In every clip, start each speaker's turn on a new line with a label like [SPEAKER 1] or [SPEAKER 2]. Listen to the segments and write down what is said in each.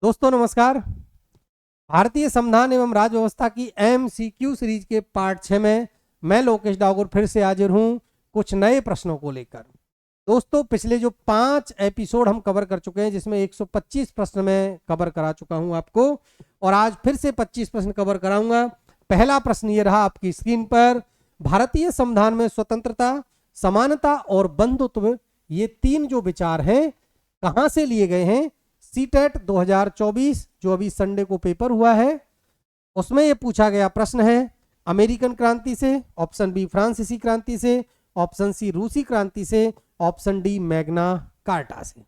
[SPEAKER 1] दोस्तों नमस्कार। भारतीय संविधान एवं राज्य व्यवस्था की MCQ सीरीज के पार्ट 6 में मैं लोकेश डागुर फिर से हाजिर हूं कुछ नए प्रश्नों को लेकर। दोस्तों पिछले जो 5 एपिसोड हम कवर कर चुके हैं जिसमें 125 प्रश्न मैं कवर करा चुका हूं आपको, और आज फिर से 25 प्रश्न कवर कराऊंगा। पहला प्रश्न ये रहा आपकी स्क्रीन पर। भारतीय संविधान में स्वतंत्रता, समानता और बंधुत्व ये तीन जो विचार हैं कहां से लिए गए हैं? सीटेट 2024 जो अभी संडे को पेपर हुआ है उसमें यह पूछा गया प्रश्न है। अमेरिकन क्रांति से, ऑप्शन बी फ्रांसीसी क्रांति से, ऑप्शन सी रूसी क्रांति से, ऑप्शन डी मैग्ना कार्टा से।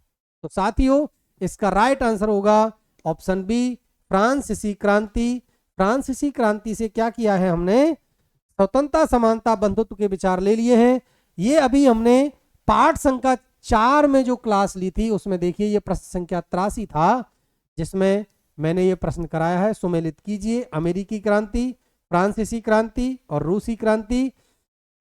[SPEAKER 1] तो साथियों इसका राइट आंसर होगा ऑप्शन बी फ्रांसीसी क्रांति। फ्रांसीसी क्रांति से क्या किया है हमने? स्वतंत्रता, समानता, बंधुत्व के विचार ले लिए हैं। ये अभी हमने पाठ संख्या 4 में जो क्लास ली थी उसमें देखिए ये प्रश्न संख्या 83 था जिसमें मैंने ये प्रश्न कराया है। सुमेलित कीजिए। अमेरिकी क्रांति, फ्रांसीसी क्रांति और रूसी क्रांति।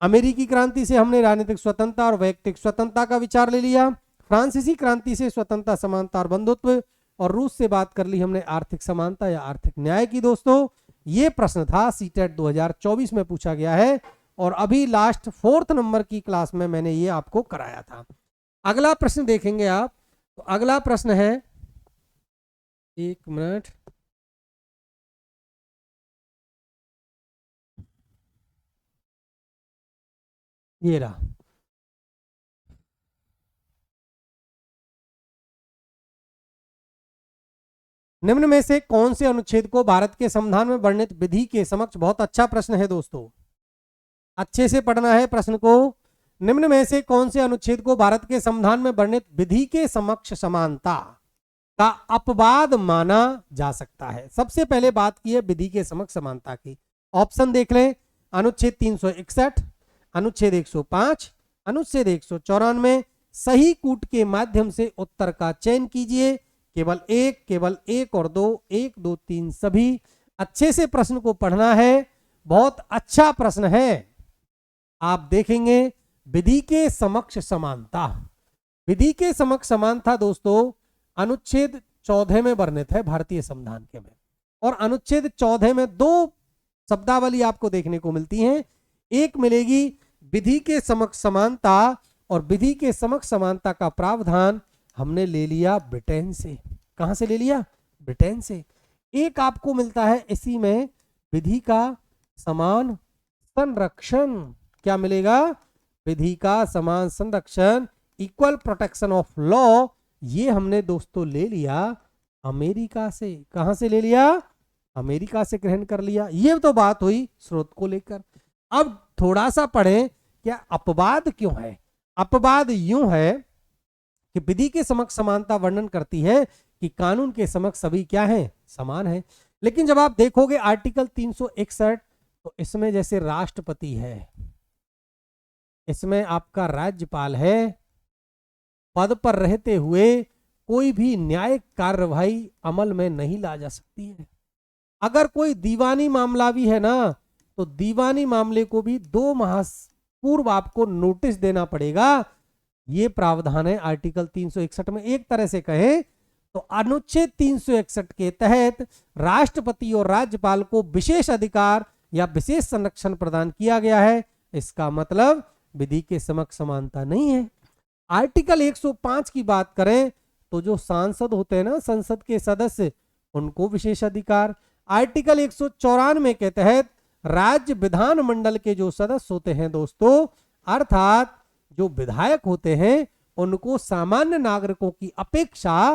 [SPEAKER 1] अमेरिकी क्रांति से हमने राजनीतिक स्वतंत्रता और वैयक्तिक स्वतंत्रता का विचार ले लिया। फ्रांसीसी क्रांति से स्वतंत्रता, समानता और बंधुत्व, और रूस से बात कर ली हमने आर्थिक समानता या आर्थिक न्याय की। दोस्तों ये प्रश्न था सीटेट 2024 में पूछा गया है और अभी लास्ट 4th नंबर की क्लास में मैंने ये आपको कराया था। अगला प्रश्न देखेंगे आप। तो अगला प्रश्न है, एक मिनट, ये रहा। निम्न में से कौन से अनुच्छेद को भारत के संविधान में वर्णित विधि के समक्ष? बहुत अच्छा प्रश्न है दोस्तों, अच्छे से पढ़ना है प्रश्न को। निम्न में से कौन से अनुच्छेद को भारत के संविधान में वर्णित विधि के समक्ष समानता का अपवाद माना जा सकता है? सबसे पहले बात की है विधि के समक्ष समानता की। ऑप्शन देख लें। अनुच्छेद 361, अनुच्छेद 105, अनुच्छेद 194। सही कूट के माध्यम से उत्तर का चयन कीजिए। केवल एक और दो, 1 2 3 सभी। अच्छे से प्रश्न को पढ़ना है, बहुत अच्छा प्रश्न है। आप देखेंगे विधि के समक्ष समानता। विधि के समक्ष समानता दोस्तों अनुच्छेद 14 में वर्णित है भारतीय संविधान के में, और अनुच्छेद 14 में 2 शब्दावली आपको देखने को मिलती हैं। एक मिलेगी विधि के समक्ष समानता, और विधि के समक्ष समानता का प्रावधान हमने ले लिया ब्रिटेन से। कहां से ले लिया? ब्रिटेन से। एक आपको मिलता है इसी में विधि का समान संरक्षण। क्या मिलेगा? विधि का समान संरक्षण, इक्वल प्रोटेक्शन ऑफ लॉ। ये हमने दोस्तों ले लिया अमेरिका से। कहां से ले लिया? अमेरिका से ग्रहण कर लिया। ये तो बात हुई स्रोत को लेकर। अब थोड़ा सा पढ़ें, क्या अपवाद क्यों है? अपवाद यूं है कि विधि के समक्ष समानता वर्णन करती है कि कानून के समक्ष सभी क्या है? समान है। लेकिन जब आप देखोगे आर्टिकल 361 तो इसमें जैसे राष्ट्रपति है, इसमें आपका राज्यपाल है, पद पर रहते हुए कोई भी न्यायिक कार्यवाही अमल में नहीं ला जा सकती है। अगर कोई दीवानी मामला भी है ना, तो दीवानी मामले को भी 2 माह पूर्व आपको नोटिस देना पड़ेगा। ये प्रावधान है आर्टिकल 361 में। एक तरह से कहें तो अनुच्छेद 361 के तहत राष्ट्रपति और राज्यपाल को विशेष अधिकार या विशेष संरक्षण प्रदान किया गया है। इसका मतलब विधि के समक्ष समानता नहीं है। आर्टिकल 105 की बात करें तो जो सांसद होते हैं ना, संसद के सदस्य, उनको विशेष अधिकार। आर्टिकल 194 के तहत राज्य विधानमंडल के जो सदस्य होते हैं दोस्तों, अर्थात जो विधायक होते हैं, उनको सामान्य नागरिकों की अपेक्षा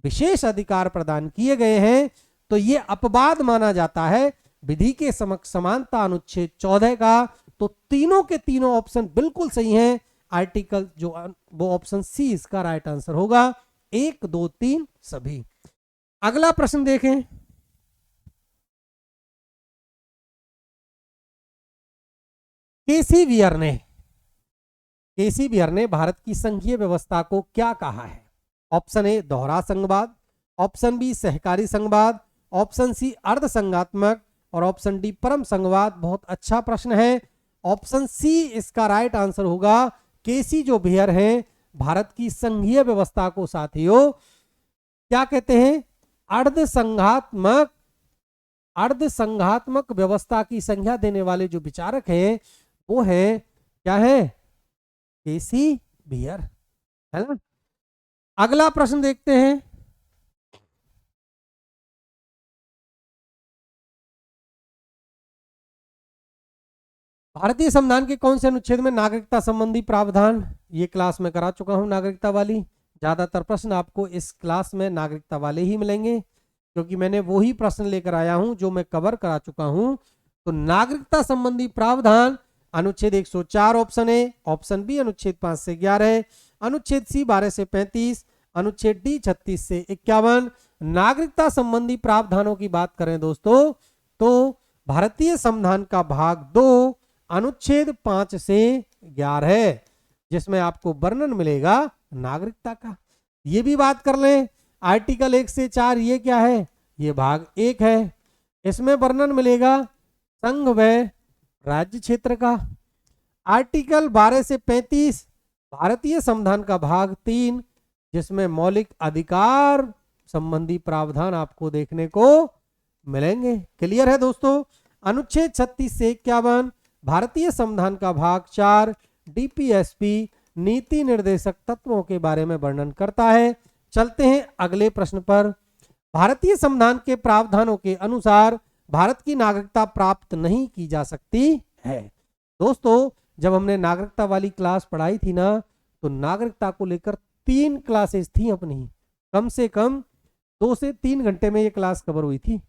[SPEAKER 1] विशेष अधिकार प्रदान किए गए हैं। तो ये अपवाद माना जाता है विधि के समक्ष समानता अनुच्छेद 14 का। तो तीनों के तीनों ऑप्शन बिल्कुल सही हैं। आर्टिकल जो वो ऑप्शन सी इसका राइट आंसर होगा। 1 2 3 सभी। अगला प्रश्न देखें। केसी बियर ने भारत की संघीय व्यवस्था को क्या कहा है? ऑप्शन ए दोहरा संघवाद, ऑप्शन बी सहकारी संघवाद, ऑप्शन सी अर्ध संघात्मक, और ऑप्शन डी परम संघवाद। बहुत अच्छा प्रश्न है। ऑप्शन सी इसका राइट आंसर होगा। केसी जो बियर हैं भारत की संघीय व्यवस्था को साथियों क्या कहते हैं? अर्धसंघात्मक अर्धसंघात्मक व्यवस्था की संज्ञा देने वाले जो विचारक हैं वो है क्या है, केसी बियर, है ना। अगला प्रश्न देखते हैं। भारतीय संविधान के कौन से अनुच्छेद में नागरिकता संबंधी प्रावधान, ये क्लास में करा चुका हूं नागरिकता वाली। ज्यादातर प्रश्न आपको इस क्लास में नागरिकता वाले ही मिलेंगे क्योंकि मैंने वो ही प्रश्न लेकर आया हूं जो मैं कवर करा चुका हूं। तो नागरिकता संबंधी प्रावधान अनुच्छेद 104 ऑप्शन ए, ऑप्शन बी अनुच्छेद 5 से 11, अनुच्छेद सी 12 से 35, अनुच्छेद डी 36 से 51। नागरिकता संबंधी प्रावधानों की बात करें दोस्तों तो भारतीय संविधान का भाग 2 अनुच्छेद 5 से 11 जिसमें आपको वर्णन मिलेगा नागरिकता का। ये भी बात कर लें आर्टिकल 1 से 4, ये क्या है, ये भाग 1 है, इसमें वर्णन मिलेगा संघ व राज्य क्षेत्र का। आर्टिकल 12 से 35 भारतीय संविधान का भाग 3 जिसमें मौलिक अधिकार संबंधी प्रावधान आपको देखने को मिलेंगे। क्लियर है दोस्तों। अनुच्छेद 36 से 51 भारतीय संविधान का भाग 4 डीपीएसपी नीति निर्देशक तत्वों के बारे में वर्णन करता है। चलते हैं अगले प्रश्न पर। भारतीय संविधान के प्रावधानों के अनुसार भारत की नागरिकता प्राप्त नहीं की जा सकती है। दोस्तों जब हमने नागरिकता वाली क्लास पढ़ाई थी ना तो नागरिकता को लेकर 3 क्लासेस थी अपनी, कम से कम 2 से 3 घंटे में ये क्लास कवर हुई थी,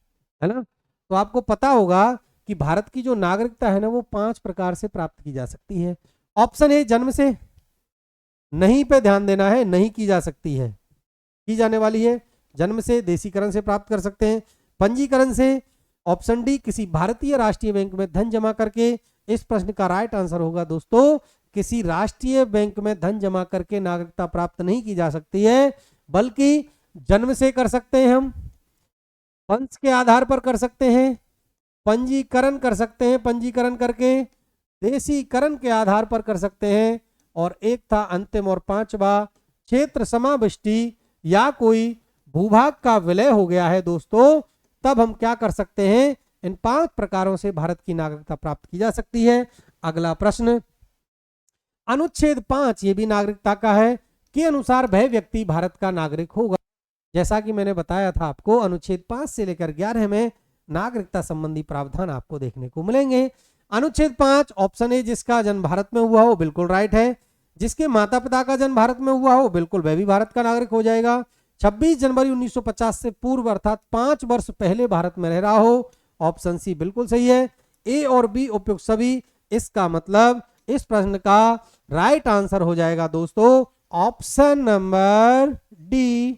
[SPEAKER 1] है ना। तो आपको पता होगा कि भारत की जो नागरिकता है ना वो 5 प्रकार से प्राप्त की जा सकती है। ऑप्शन ए जन्म से, नहीं पे ध्यान देना है, नहीं की जा सकती है, की जाने वाली है। जन्म से, देशीकरण से प्राप्त कर सकते हैं, पंजीकरण से, ऑप्शन डी किसी भारतीय राष्ट्रीय बैंक में धन जमा करके। इस प्रश्न का राइट आंसर होगा दोस्तों किसी राष्ट्रीय बैंक में धन जमा करके नागरिकता प्राप्त नहीं की जा सकती है, बल्कि जन्म से कर सकते हैं, हम वंश के आधार पर कर सकते हैं, पंजीकरण कर सकते हैं, पंजीकरण करके देशीकरण के आधार पर कर सकते हैं, और एक था अंतिम और 5वां क्षेत्र समाविष्टि या कोई भूभाग का विलय हो गया है दोस्तों, तब हम क्या कर सकते हैं, इन 5 प्रकारों से भारत की नागरिकता प्राप्त की जा सकती है। अगला प्रश्न अनुच्छेद 5 ये भी नागरिकता का है के अनुसार वह व्यक्ति भारत का नागरिक होगा। जैसा कि मैंने बताया था आपको अनुच्छेद 5 से लेकर 11 में नागरिकता संबंधी प्रावधान आपको देखने को मिलेंगे। अनुच्छेद 5 ऑप्शन ए जिसका जन्म भारत में हुआ हो बिल्कुल राइट है, जिसके माता पिता का जन्म भारत में हुआ हो बिल्कुल वह भी भारत का नागरिक हो जाएगा। 26 जनवरी 1950 से पूर्व अर्थात 5 वर्ष पहले भारत में रह रहा हो, ऑप्शन सी बिल्कुल सही है। ए और बी उपयुक्त सभी, इसका मतलब इस प्रश्न का राइट आंसर हो जाएगा दोस्तों ऑप्शन नंबर डी।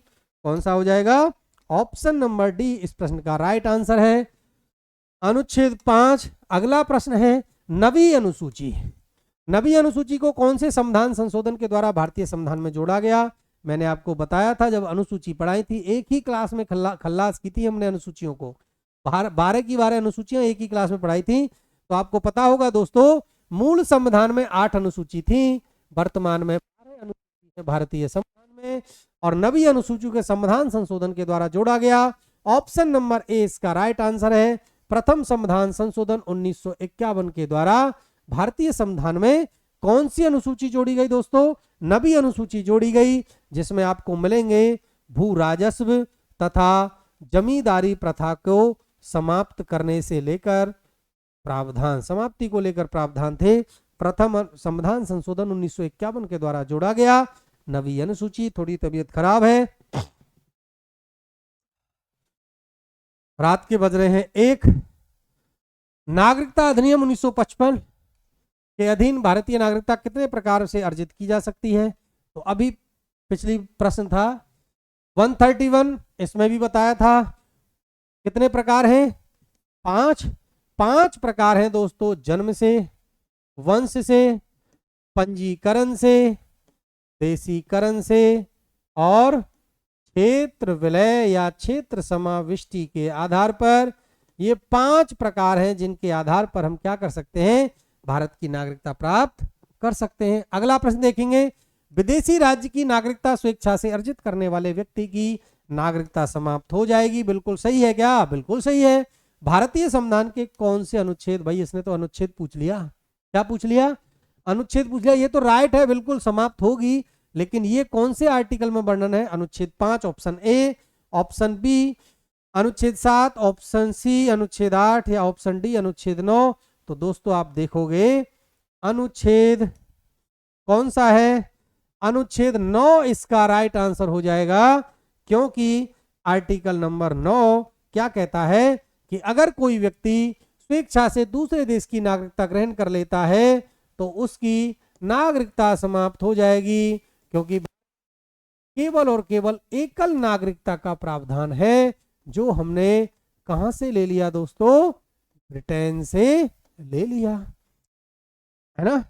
[SPEAKER 1] कौन सा हो जाएगा, ऑप्शन नंबर डी इस प्रश्न का राइट आंसर है। अनुच्छेद 5 अगला प्रश्न है नवी अनुसूची। नवी अनुसूची को कौन से संविधान संशोधन के द्वारा भारतीय संविधान में जोड़ा गया। मैंने आपको बताया था जब अनुसूची पढ़ाई थी, एक ही क्लास में खल्लास की थी हमने अनुसूचियों को, 12 की 12 अनुसूचियां एक ही क्लास में पढ़ाई थी। तो आपको पता होगा दोस्तों मूल संविधान में 8 अनुसूची थी, वर्तमान में 12 अनुसूची है भारतीय संविधान में, और नवी अनुसूची के संविधान संशोधन के द्वारा जोड़ा गया। ऑप्शन नंबर ए इसका राइट आंसर है। प्रथम संविधान संशोधन 1951 के द्वारा भारतीय संविधान में कौन सी अनुसूची जोड़ी गई दोस्तों, नवी अनुसूची जोड़ी गई, जिसमें आपको मिलेंगे भू राजस्व तथा जमींदारी प्रथा को समाप्त करने से लेकर प्रावधान, समाप्ति को लेकर प्रावधान थे। प्रथम संविधान संशोधन 1951 के द्वारा जोड़ा गया नवी अनुसूची। थोड़ी तबीयत खराब है, रात के बज रहे हैं 1। नागरिकता अधिनियम 1955 के अधीन भारतीय नागरिकता कितने प्रकार से अर्जित की जा सकती है। तो अभी पिछली प्रश्न था 131, इसमें भी बताया था कितने प्रकार हैं, 5 प्रकार हैं दोस्तों, जन्म से, वंश से, पंजीकरण से, देशीकरण से और क्षेत्र विलय या क्षेत्र समाविष्टि के आधार पर। ये 5 प्रकार हैं जिनके आधार पर हम क्या कर सकते हैं, भारत की नागरिकता प्राप्त कर सकते हैं। अगला प्रश्न देखेंगे विदेशी राज्य की नागरिकता स्वेच्छा से अर्जित करने वाले व्यक्ति की नागरिकता समाप्त हो जाएगी। बिल्कुल सही है क्या? बिल्कुल सही है। भारतीय संविधान के कौन से अनुच्छेद, भाई इसने तो अनुच्छेद पूछ लिया, क्या पूछ लिया? अनुच्छेद पूछ लिया। ये तो राइट है, बिल्कुल समाप्त होगी, लेकिन ये कौन से आर्टिकल में वर्णन है? अनुच्छेद 5 ऑप्शन ए, ऑप्शन बी अनुच्छेद 7, ऑप्शन सी अनुच्छेद 8 या ऑप्शन डी अनुच्छेद 9। तो दोस्तों आप देखोगे अनुच्छेद कौन सा है? अनुच्छेद 9 इसका राइट आंसर हो जाएगा, क्योंकि आर्टिकल नंबर 9 क्या कहता है कि अगर कोई व्यक्ति स्वेच्छा से दूसरे देश की नागरिकता ग्रहण कर लेता है तो उसकी नागरिकता समाप्त हो जाएगी, क्योंकि केवल और केवल एकल नागरिकता का प्रावधान है, जो हमने कहां से ले लिया दोस्तों? ब्रिटेन से ले लिया, है ना।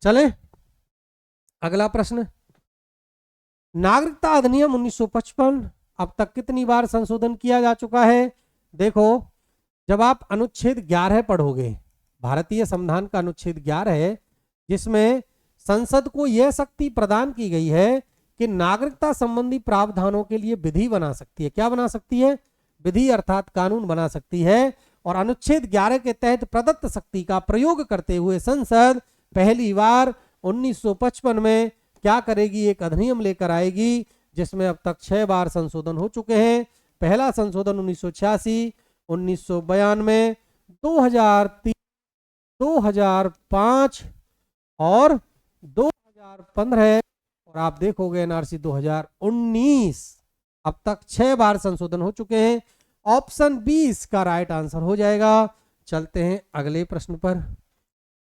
[SPEAKER 1] चले अगला प्रश्न। नागरिकता अधिनियम 1955 अब तक कितनी बार संशोधन किया जा चुका है? देखो, जब आप अनुच्छेद 11 पढ़ोगे, भारतीय संविधान का अनुच्छेद 11 है, जिसमें संसद को यह शक्ति प्रदान की गई है कि नागरिकता संबंधी प्रावधानों के लिए विधि बना सकती है। क्या बना सकती है? विधि अर्थात कानून बना सकती है। और अनुच्छेद 11 के तहत प्रदत्त शक्ति का प्रयोग करते हुए संसद पहली बार 1955 में क्या करेगी? एक अधिनियम लेकर आएगी, जिसमें अब तक 6 बार संशोधन हो चुके हैं। पहला संशोधन 1986, 1992, 2003, 2005 और 2015, और आप देखोगे एनआरसी 2019। अब तक 6 बार संशोधन हो चुके हैं। ऑप्शन बी इसका राइट आंसर हो जाएगा। चलते हैं अगले प्रश्न पर।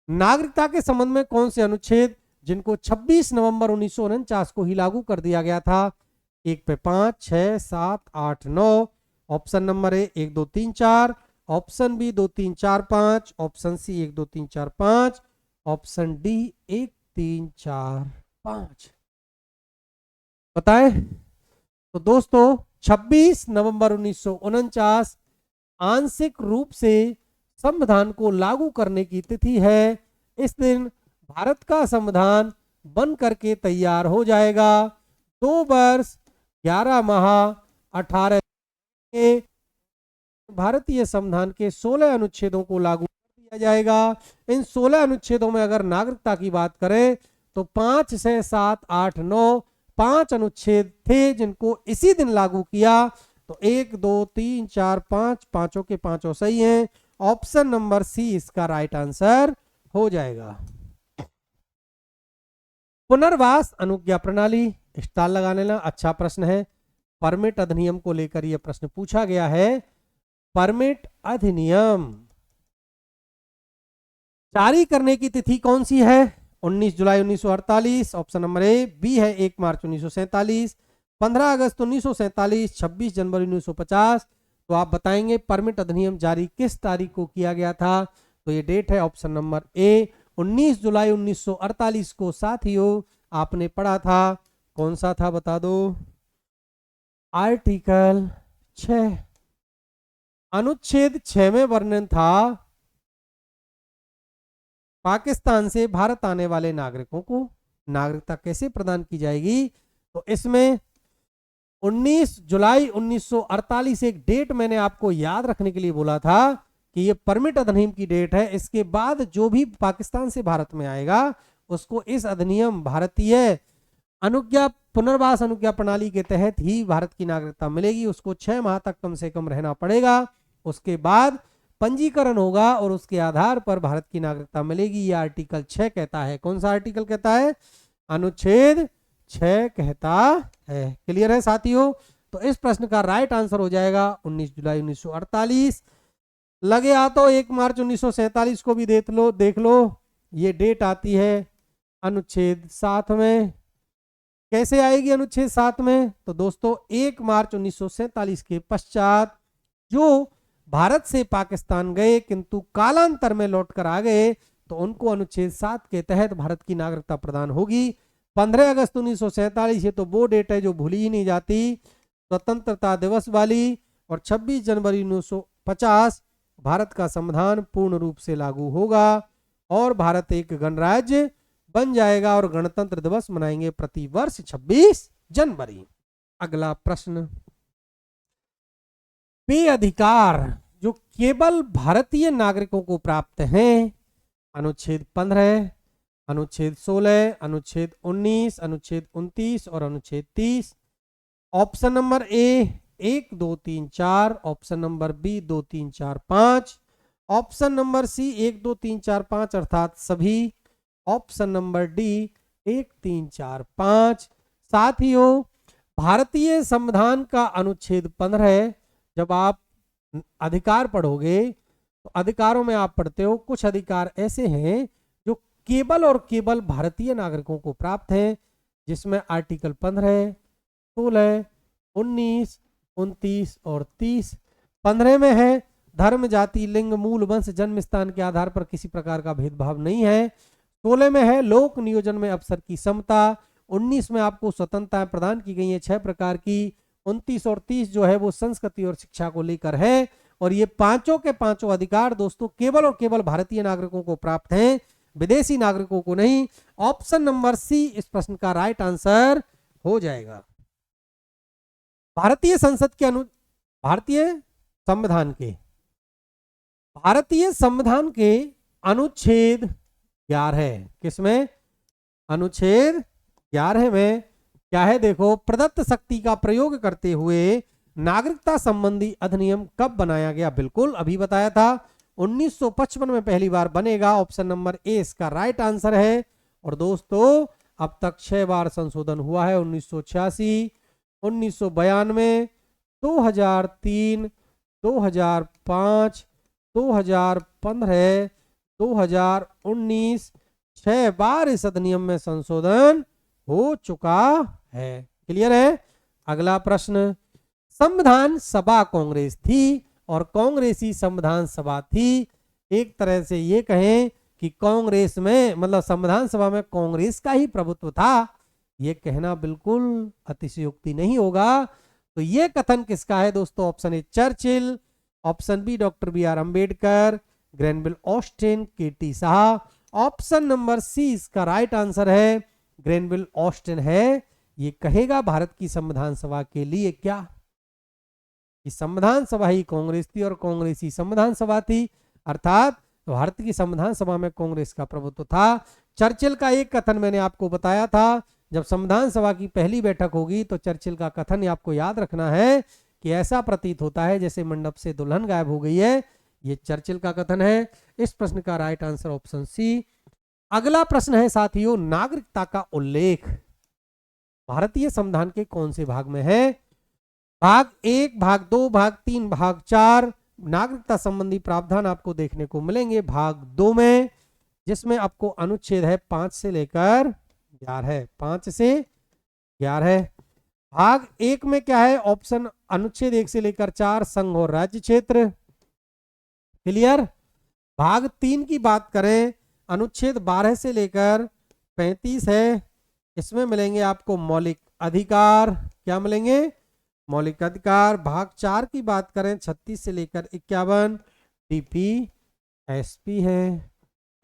[SPEAKER 1] नागरिकता के संबंध में कौन से अनुच्छेद, जिनको 26 नवंबर 1949 को ही लागू कर दिया गया था? 1 पे 5, 6, 7, 8, 9। Option number A 1, 2, 3, 4, option B 2, 3, 4, 5, option C 1, 2, 3, 4, 5, option D 1, 3, 4, 5। बताएं तो दोस्तों 26 नवंबर 1949 आंशिक रूप से संविधान को लागू करने की तिथि है। इस दिन भारत का संविधान बन करके तैयार हो जाएगा। 2 वर्ष 11 माह 18 भारतीय संविधान के 16 अनुच्छेदों को लागू कर दिया जाएगा। इन 16 अनुच्छेदों में अगर नागरिकता की बात करें तो 5, 6, 7, 8, 9 5 अनुच्छेद थे जिनको इसी दिन लागू किया। तो 1, 2, 3, 4, 5 पांचों के पांचों सही हैं। ऑप्शन नंबर सी इसका राइट आंसर हो जाएगा। पुनर्वास अनुज्ञा प्रणाली, स्टार लगाने ला, अच्छा प्रश्न है। परमिट अधिनियम को लेकर यह प्रश्न पूछा गया है। परमिट अधिनियम जारी करने की तिथि कौन सी है? 19 जुलाई 1948 ऑप्शन नंबर ए, बी है 1 मार्च 1947, 15 अगस्त 1947, 26 जनवरी 1950। तो आप बताएंगे परमिट अधिनियम जारी किस तारीख को किया गया था? तो ये डेट है ऑप्शन नंबर ए 19 जुलाई 1948 को। साथियों आपने पढ़ा था, कौन सा था बता दो? आर्टिकल 6, अनुच्छेद 6 में वर्णन था पाकिस्तान से भारत आने वाले नागरिकों को नागरिकता कैसे प्रदान की जाएगी। तो इसमें 19 जुलाई 1948 एक डेट मैंने आपको याद रखने के लिए बोला था कि ये परमिट अधिनियम की डेट है। इसके बाद जो भी पाकिस्तान से भारत में आएगा उसको इस अधिनियम भारतीय अनुज्ञा पुनर्वास अनुज्ञा प्रणाली के तहत ही भारत की नागरिकता मिलेगी। उसको 6 माह तक कम से कम रहना पड़ेगा। उसके बाद पंजीकरण होगा और उसके आधार पर भारत की नागरिकता मिलेगी। ये आर्टिकल 6 कहता है। कौन सा आर्टिकल कहता है? अनुच्छेद 6 कहता है। क्लियर है साथियों? तो इस प्रश्न का राइट आंसर हो जाएगा 19 जुलाई 1948। लगे हाथों 1 मार्च 1947 को भी देख लो। ये डेट आती है अनुच्छेद 7 में। कैसे आएगी अनुच्छेद 7 में? तो दोस्तों 1 मार्च 1947 के पश्चात जो भारत से पाकिस्तान गए किंतु कालांतर में लौट कर आ गए तो उनको अनुच्छेद 7 के तहत भारत की नागरिकता प्रदान होगी। 15 अगस्त 1947 ये तो वो डेट है जो भूली ही नहीं जाती, स्वतंत्रता दिवस वाली। और 26 जनवरी 1950 भारत का संविधान पूर्ण रूप से लागू होगा और भारत एक गणराज्य बन जाएगा और गणतंत्र दिवस मनाएंगे प्रतिवर्ष 26 जनवरी। अगला प्रश्न, वे अधिकार जो केवल भारतीय नागरिकों को प्राप्त हैं, अनुच्छेद 15, अनुच्छेद 16, अनुच्छेद 19, अनुच्छेद 29 और अनुच्छेद 30। Option number A 1 2 3 4, option number B 2 3 4 5, option number C 1 2 3 4 5 अर्थात सभी, ऑप्शन नंबर डी 1 3 4 5। साथियों, भारतीय संविधान का अनुच्छेद 15, जब आप अधिकार पढ़ोगे तो अधिकारों में आप पढ़ते हो कुछ अधिकार ऐसे हैं जो केवल और केवल भारतीय नागरिकों को प्राप्त हैं, जिसमें आर्टिकल 15, 16, 19, 29 और 30। 15 में है धर्म, जाति, लिंग, मूल, वंश, जन्म स्थान के आधार पर किसी प्रकार का भेदभाव नहीं है। 16 में है लोक नियोजन में अवसर की समता। 19 में आपको स्वतंत्रता प्रदान की गई है 6 प्रकार की। 29 और 30 जो है वो संस्कृति और शिक्षा को लेकर है। और ये पांचों के पांचों अधिकार दोस्तों केवल और केवल भारतीय नागरिकों को प्राप्त हैं, विदेशी नागरिकों को नहीं। ऑप्शन नंबर सी इस प्रश्न का राइट आंसर हो जाएगा। भारतीय संविधान के अनुच्छेद 11, किसमें? अनुच्छेद 11 में क्या है देखो, प्रदत्त शक्ति का प्रयोग करते हुए नागरिकता संबंधी अधिनियम कब बनाया गया? बिल्कुल अभी बताया था 1955 में पहली बार बनेगा। ऑप्शन नंबर ए इसका राइट आंसर है। और दोस्तों अब तक 6 बार संशोधन हुआ है, 1986, 1992, 2003, 2005, 2015, 2019, 6 बार इस अधिनियम में संशोधन हो चुका है। क्लियर है? अगला प्रश्न, संविधान सभा कांग्रेस थी और कांग्रेसी संविधान सभा थी। एक तरह से ये कहें कि कांग्रेस में मतलब संविधान सभा में कांग्रेस का ही प्रभुत्व था, ये कहना बिल्कुल अतिशयोक्ति नहीं होगा। तो ये कथन किसका है दोस्तों? Option A Churchill, option B doctor B R Ambedkar, Granville Austin, K T Shah. Option number C इसका राइट आंसर है, ग्रेनविल ऑस्टिन है। ये कहेगा भारत की संविधान सभा के लिए क्या कि संविधान सभा ही कांग्रेस थी और कांग्रेसी संविधान सभा थी, अर्थात भारत की संविधान सभा में कांग्रेस का प्रभुत्व था। चर्चिल का एक कथन मैंने आपको बताया था, जब संविधान सभा की पहली बैठक होगी तो चर्चिल का कथन आपको याद रखना है कि ऐसा प्रतीत होता है जैसे मंडप से दुल्हन गायब हो गई है। ये चर्चिल का कथन है। इस प्रश्न का राइट आंसर ऑप्शन सी। अगला प्रश्न है साथियों, नागरिकता का उल्लेख भारतीय संविधान के कौन से भाग में है? भाग 1, भाग 2, भाग 3, भाग 4 नागरिकता संबंधी प्रावधान आपको देखने को मिलेंगे भाग 2 में, जिसमें आपको अनुच्छेद है 5 से लेकर 11, 5 से 11। भाग 1 में क्या है? ऑप्शन अनुच्छेद 1 से लेकर 4 संघ और राज्य क्षेत्र। क्लियर? भाग 3 की बात करें, अनुच्छेद 12 से लेकर 35 है, इसमें मिलेंगे आपको मौलिक अधिकार। क्या मिलेंगे? मौलिक अधिकार। भाग 4 की बात करें 36 से लेकर 51 डीपी एसपी है।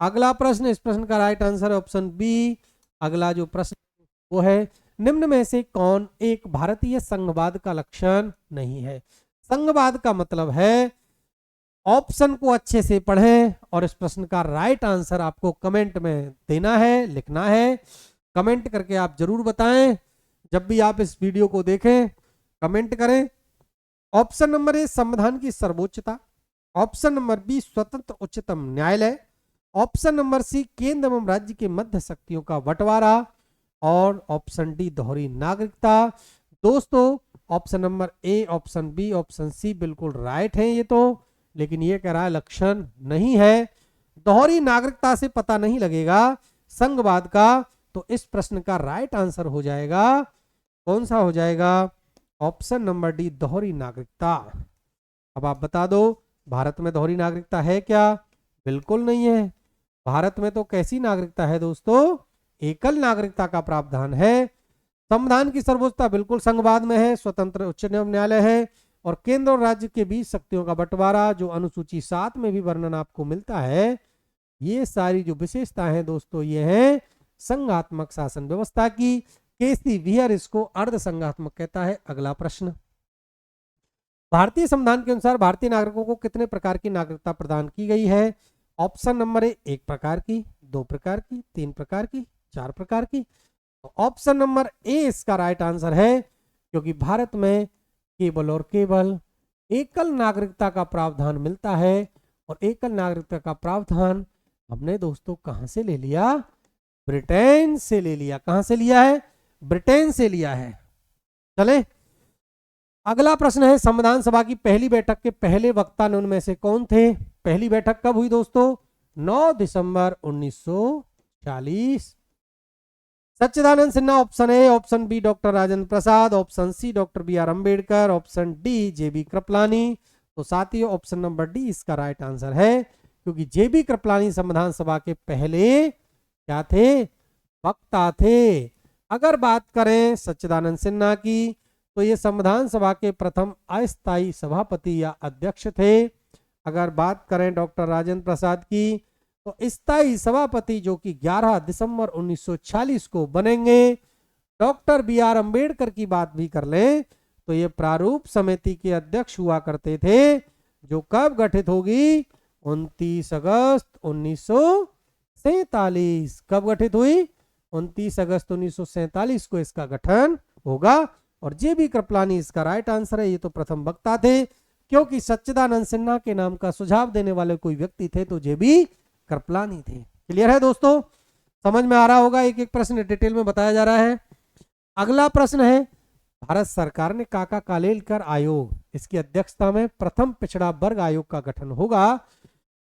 [SPEAKER 1] अगला प्रश्न, इस प्रश्न का राइट आंसर है ऑप्शन बी। अगला जो प्रश्न वो है, निम्न में से कौन एक भारतीय संघवाद का लक्षण नहीं है? संघवाद का मतलब है, ऑप्शन को अच्छे से पढ़ें और इस प्रश्न का राइट आंसर आपको कमेंट में देना है, लिखना है। कमेंट करके आप जरूर बताएं। जब भी आप इस वीडियो को देखें कमेंट करें। ऑप्शन नंबर ए संविधान की सर्वोच्चता, ऑप्शन नंबर बी स्वतंत्र उच्चतम न्यायालय, ऑप्शन नंबर सी केंद्र एवं राज्य के मध्य शक्तियों का बंटवारा, और ऑप्शन डी दोहरी नागरिकता। दोस्तों option number A, option B, option C बिल्कुल राइट है ये तो, लेकिन ये कह रहा है लक्षण नहीं है। दोहरी नागरिकता से पता नहीं लगेगा संघवाद का, तो इस प्रश्न का राइट आंसर हो जाएगा, कौन सा हो जाएगा? ऑप्शन नंबर डी दोहरी नागरिकता। अब आप बता दो भारत में दोहरी नागरिकता है क्या? बिल्कुल नहीं है। भारत में तो कैसी नागरिकता है दोस्तों? एकल नागरिकता का प्रावधान है। संविधान की सर्वोच्चता बिल्कुल संघवाद में है, स्वतंत्र उच्च न्यायालय है, और केंद्र और राज्य के बीच शक्तियों का बंटवारा जो अनुसूची 7 में भी वर्णन आपको मिलता है। ये सारी जो विशेषताएं हैं दोस्तों ये हैं संघात्मक शासन व्यवस्था की। केसी वियर इसको अर्ध संघात्मक कहता है। अगला प्रश्न, भारतीय संविधान के अनुसार भारतीय नागरिकों को कितने प्रकार की नागरिकता प्रदान की गई है? ऑप्शन नंबर ए 1 प्रकार की, 2 प्रकार की, 3 प्रकार की, 4 प्रकार की। तो ऑप्शन नंबर ए इसका राइट आंसर है, क्योंकि भारत में केवल और केवल एकल नागरिकता का प्रावधान मिलता है। और एकल नागरिकता का प्रावधान हमने दोस्तों कहां से ले लिया? ब्रिटेन से ले लिया। कहां से लिया है? ब्रिटेन से लिया है। चले अगला प्रश्न है, संविधान सभा की पहली बैठक के पहले वक्ता निम्न में से कौन थे? पहली बैठक कब हुई दोस्तों? 9 दिसंबर 1940। Sachchidanand Sinha option A, option B doctor Rajendra Prasad, option C doctor B R Ambedkar, option D JB Kripalani. तो साथियों ऑप्शन नंबर डी इसका राइट आंसर है, क्योंकि जेबी कृपलानी संविधान सभा के पहले क्या थे? वक्ता थे। अगर बात करें सच्चिदानंद सिन्हा की, तो ये संविधान सभा के प्रथम अस्थायी सभापति या अध्यक्ष थे। अगर बात करें डॉक्टर राजेंद्र प्रसाद की, तो स्थायी सभापति जो कि 11 दिसंबर 1940 को बनेंगे। डॉक्टर बी आर अम्बेडकर की बात भी कर लें तो ये प्रारूप समिति के अध्यक्ष हुआ करते थे, जो कब गठित होगी? 29 अगस्त 1947। कब गठित हुई? 29 अगस्त 1947 को इसका गठन होगा। और जेबी कृपलानी इसका राइट आंसर है। ये तो प्रथम वक्ता थे, क्योंकि सच्चिदानंद सिन्हा के नाम का सुझाव देने वाले कोई व्यक्ति थे तो जेबी कृपलानी थे। क्लियर है दोस्तों? समझ में आ रहा होगा, एक एक प्रश्न डिटेल में बताया जा रहा है। अगला प्रश्न है, भारत सरकार ने काका कालेलकर आयोग, इसकी अध्यक्षता में प्रथम पिछड़ा वर्ग आयोग का गठन होगा।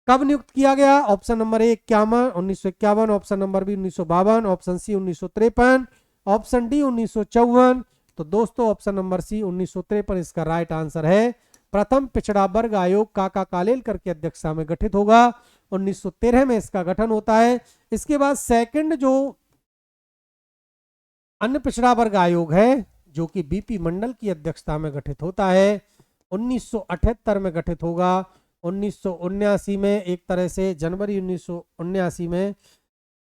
[SPEAKER 1] कब नियुक्त किया गया? Option number A 1951, option number B 1952, option C 1953, option D 1954। तो दोस्तों ऑप्शन नंबर सी 1953 इसका राइट आंसर है। प्रथम पिछड़ा वर्ग आयोग काका कालेलकर की अध्यक्षता में गठित होगा। 1913 में इसका गठन होता है। इसके बाद सेकंड जो अन्य पिछड़ा वर्ग आयोग है, जो कि बीपी मंडल की अध्यक्षता में गठित होता है, 1978 में गठित होगा। 1979 में एक तरह से जनवरी 1979 में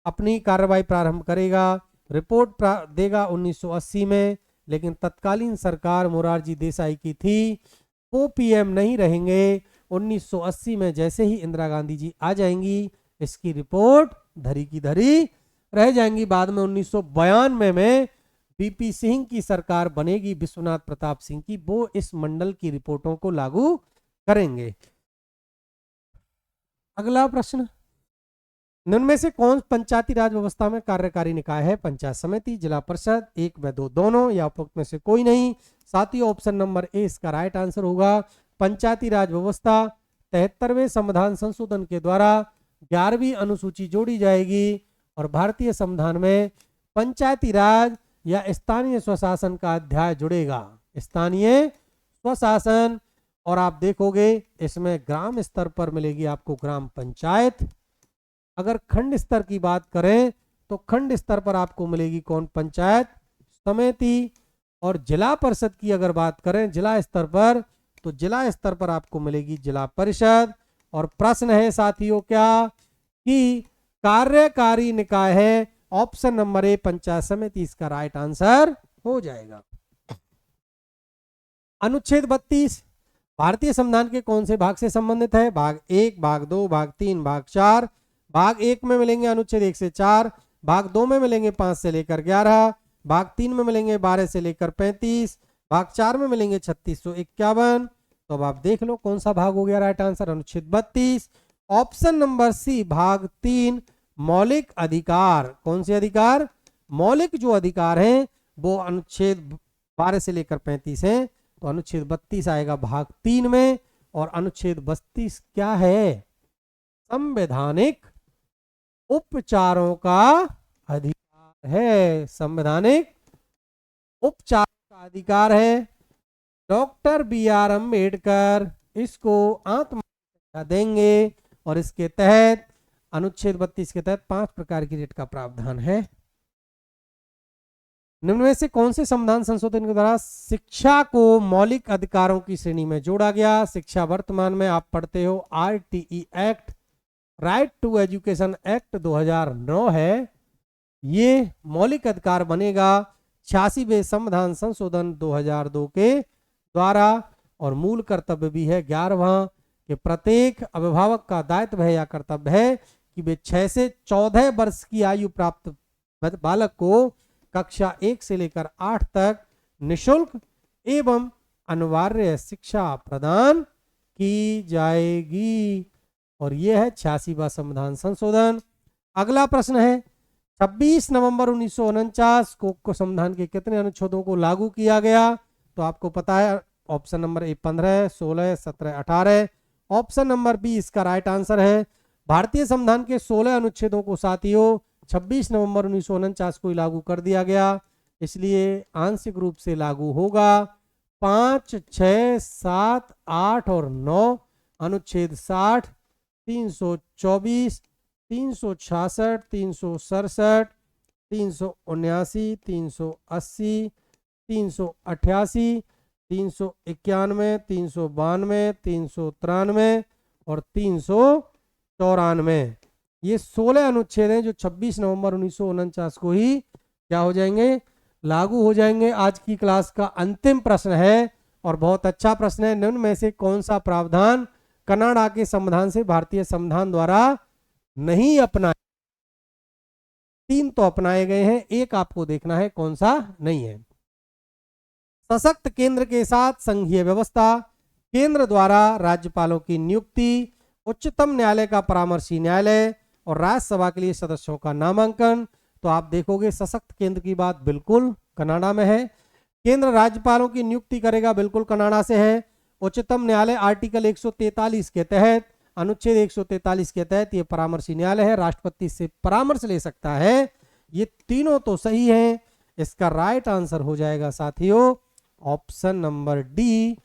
[SPEAKER 1] अपनी कार्रवाई प्रारंभ करेगा। रिपोर्ट देगा 1980 में, लेकिन तत्कालीन सरकार मोरारजी देसाई की थी, वो पीएम नहीं रहेंगे। 1980 में जैसे ही इंदिरा गांधी जी आ जाएंगी, इसकी रिपोर्ट धरी की धरी रह जाएंगी। बाद में 1992 में बीपी सिंह की सरकार बनेगी, विश्वनाथ प्रताप सिंह की, वो इस मंडल की रिपोर्टों को लागू करेंगे। अगला प्रश्न, निम्न में से कौन पंचायती राज व्यवस्था में कार्यकारी निकाय है? पंचायत समिति, जिला परिषद, 1 व 2 दोनों, या उपरोक्त में से कोई नहीं। साथियों ऑप्शन नंबर ए इसका राइट आंसर होगा। पंचायती राज व्यवस्था 73वें संविधान संशोधन के द्वारा 11वीं अनुसूची जोड़ी जाएगी और भारतीय संविधान में पंचायती राज या स्थानीय स्वशासन का अध्याय जुड़ेगा। स्थानीय स्वशासन, और आप देखोगे इसमें ग्राम स्तर पर मिलेगी आपको ग्राम पंचायत। अगर खंड स्तर की बात करें तो खंड स्तर पर आपको मिलेगी कौन? पंचायत समिति। और जिला परिषद की अगर बात करें जिला स्तर पर, तो जिला स्तर पर आपको मिलेगी जिला परिषद। और प्रश्न है साथियों क्या कि कार्यकारी निकाय है। ऑप्शन नंबर ए पंचायत समिति इसका राइट आंसर हो जाएगा। अनुच्छेद 32 भारतीय संविधान के कौन से भाग से संबंधित है? भाग 1, भाग 2, भाग 3, भाग 4। भाग 1 में मिलेंगे अनुच्छेद 1 से 4, भाग 2 में मिलेंगे 5 से लेकर 11, भाग 3 में मिलेंगे 12 से लेकर 35, भाग 4 में मिलेंगे 3651। तो अब आप देख लो कौन सा भाग हो गया राइट आंसर? अनुच्छेद 32। ऑप्शन नंबर सी भाग 3 मौलिक अधिकार। कौन से अधिकार? मौलिक जो अधिकार हैं वो अनुच्छेद 12 से लेकर 35 हैं, तो अनुच्छेद 32 आएगा भाग 3 में। और अनुच्छेद 32 क्या है? संवैधानिक उपचारों का अधिकार है। संवैधानिक उपचार का अधिकार है। डॉक्टर बी आर अम्बेडकर इसको आत्म देंगे और इसके तहत अनुच्छेद 32 के तहत 5 प्रकार की रिट का प्रावधान है। निम्न में से कौन से संविधान संशोधन के द्वारा शिक्षा को मौलिक अधिकारों की श्रेणी में जोड़ा गया? शिक्षा वर्तमान में आप पढ़ते हो RTE act, right to education act 2009 है। ये मौलिक अधिकार बनेगा 86वें संविधान संशोधन 2002 के द्वारा। और मूल कर्तव्य भी है 11वां कि प्रत्येक अभिभावक का दायित्व है या कर्तव्य है कि वे 6 से 14 वर्ष की आयु प्राप्त बालक को कक्षा 1 से लेकर 8 तक निशुल्क एवं अनिवार्य शिक्षा प्रदान की जाएगी। और यह है 86वां संविधान संशोधन। अगला प्रश्न है 26 नवंबर 1949 को संविधान के कितने अनुच्छेदों को लागू किया गया? तो आपको पता है option number A 15, 16, 17, 18। Option number B इसका राइट आंसर है। भारतीय संविधान के 16 अनुच्छेदों को साथियों 26 नवंबर 1949 को ही लागू कर दिया गया, इसलिए आंशिक रूप से लागू होगा। 5, 6, 7, 8 और 9 अनुच्छेद 60, 324, 366, 367, 379, 380, 388, 391, 392, 393 और 394, ये 16 अनुच्छेद हैं जो 26 नवंबर 1949 को ही क्या हो जाएंगे, लागू हो जाएंगे। आज की क्लास का अंतिम प्रश्न है और बहुत अच्छा प्रश्न है। निम्न में से कौन सा प्रावधान कनाडा के संविधान से भारतीय संविधान द्वारा नहीं अपनाया? 3 तो अपनाए गए हैं, एक आपको देखना है कौन सा नहीं है। सशक्त केंद्र के साथ संघीय व्यवस्था, केंद्र द्वारा राज्यपालों की नियुक्ति, उच्चतम न्यायालय का परामर्शी न्यायालय और राज्यसभा के लिए सदस्यों का नामांकन। तो आप देखोगे सशक्त केंद्र की बात बिल्कुल कनाडा में है। केंद्र राज्यपालों की नियुक्ति करेगा, बिल्कुल कनाडा से है। उच्चतम न्यायालय आर्टिकल 143 के तहत, अनुच्छेद 143 के तहत ये परामर्शी न्यायालय है, राष्ट्रपति से परामर्श ले सकता है। ये तीनों तो सही हैं। इसका राइट आंसर हो जाएगा साथियों ऑप्शन नंबर डी।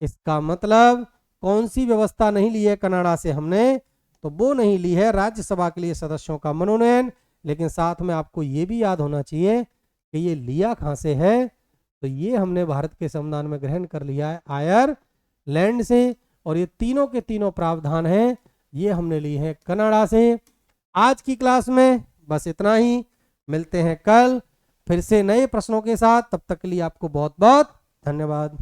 [SPEAKER 1] इसका मतलब कौन सी व्यवस्था नहीं ली है कनाडा से हमने? तो वो नहीं ली है राज्यसभा के लिए सदस्यों का मनोनयन। लेकिन साथ में आपको ये भी याद होना चाहिए कि ये लिया कहाँ से है। तो ये हमने भारत के संविधान में ग्रहण कर लिया है आयरलैंड से। और ये तीनों के तीनों प्रावधान हैं ये हमने लिए हैं कनाडा से। आज की क्लास में बस इतना ही। मिलते हैं कल फिर से नए प्रश्नों के साथ। तब तक के लिए आपको बहुत बहुत धन्यवाद।